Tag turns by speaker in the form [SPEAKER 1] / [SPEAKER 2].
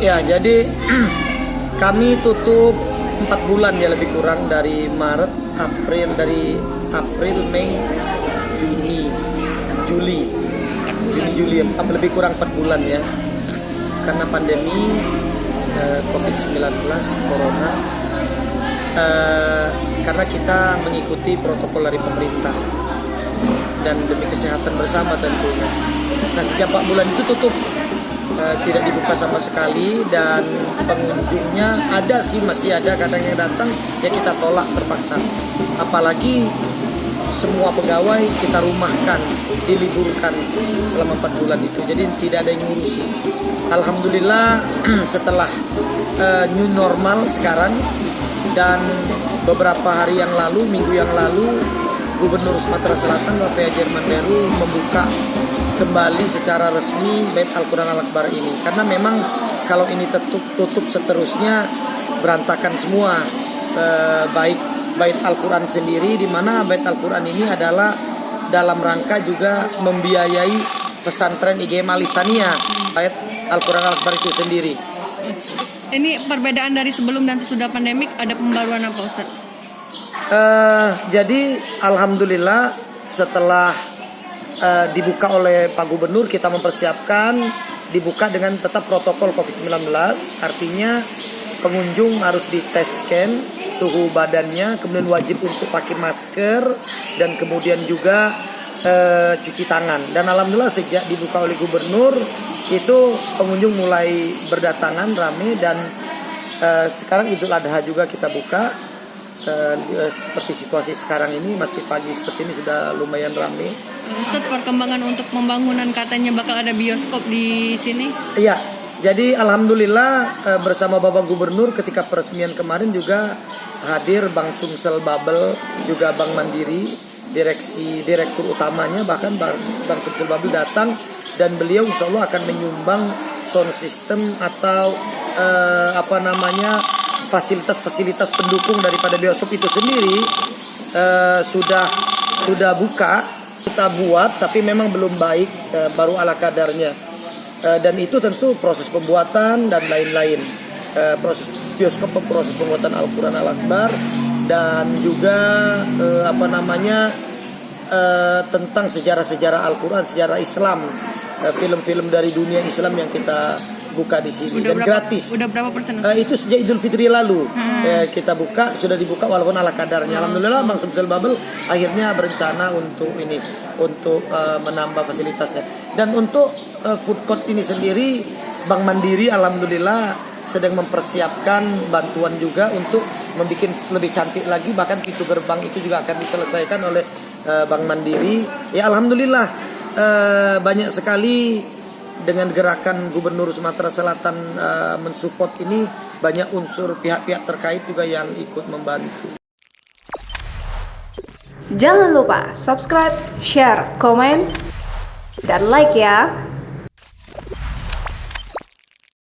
[SPEAKER 1] Ya, jadi kami tutup 4 bulan ya lebih kurang, dari Maret, April, Mei, Juli, lebih kurang 4 bulan ya. Karena pandemi COVID-19, Corona, karena kita mengikuti protokol dari pemerintah dan demi kesehatan bersama tentunya. Nah, sejak 4 bulan itu tutup, tidak dibuka sama sekali, dan pengunjungnya ada sih, masih ada kadang yang datang, ya kita tolak terpaksa. Apalagi semua pegawai kita rumahkan, diliburkan selama 4 bulan itu, jadi tidak ada yang ngurusi. Alhamdulillah setelah new normal sekarang, dan beberapa hari yang lalu, minggu yang lalu, Gubernur Sumatera Selatan Bapak Haji Herman Deru membuka kembali secara resmi Bait Al-Quran Al-Akbar ini. Karena memang kalau ini tutup seterusnya berantakan semua, baik Bait Al-Quran sendiri, di mana Bait Al-Quran ini adalah dalam rangka juga membiayai pesantren IGM Alisania, Bait Al-Quran Al-Akbar itu sendiri.
[SPEAKER 2] Ini perbedaan dari sebelum dan sesudah pandemik, ada pembaruan apa Ustaz?
[SPEAKER 1] Jadi alhamdulillah setelah dibuka oleh Pak Gubernur, kita mempersiapkan dibuka dengan tetap protokol COVID-19. Artinya pengunjung harus dites scan suhu badannya, kemudian wajib untuk pakai masker, dan kemudian juga cuci tangan. Dan alhamdulillah sejak dibuka oleh Gubernur itu pengunjung mulai berdatangan ramai, dan sekarang Idul Adha juga kita buka. Seperti situasi sekarang ini, masih pagi seperti ini sudah lumayan ramai.
[SPEAKER 2] Ustaz, perkembangan untuk pembangunan katanya bakal ada bioskop di sini?
[SPEAKER 1] Iya, jadi alhamdulillah bersama Bapak Gubernur ketika peresmian kemarin juga hadir Bang Sumsel Babel, juga Bank Mandiri, direktur utamanya, bahkan Bang Sumsel Babel datang, dan beliau insya Allah akan menyumbang sound system atau fasilitas pendukung daripada bioskop itu sendiri. Sudah buka, kita buat, tapi memang belum baik, baru ala kadarnya, dan itu tentu proses pembuatan dan lain-lain, proses bioskop, proses pembuatan Al-Quran Al-Akbar, dan juga tentang sejarah Al-Quran, sejarah Islam, film-film dari dunia Islam yang kita buka di sini, dan gratis.
[SPEAKER 2] Udah berapa persen?
[SPEAKER 1] Itu sejak Idul Fitri lalu kita buka, sudah dibuka walaupun ala kadarnya. Alhamdulillah Bang Sumsel Babel akhirnya berencana untuk menambah fasilitasnya. Dan untuk food court ini sendiri, Bank Mandiri alhamdulillah sedang mempersiapkan bantuan juga untuk membuat lebih cantik lagi, bahkan pintu gerbang itu juga akan diselesaikan oleh Bank Mandiri. Ya alhamdulillah banyak sekali dengan gerakan Gubernur Sumatera Selatan mensupport ini, banyak unsur pihak-pihak terkait juga yang ikut membantu.
[SPEAKER 3] Jangan lupa subscribe, share, komen, dan like ya.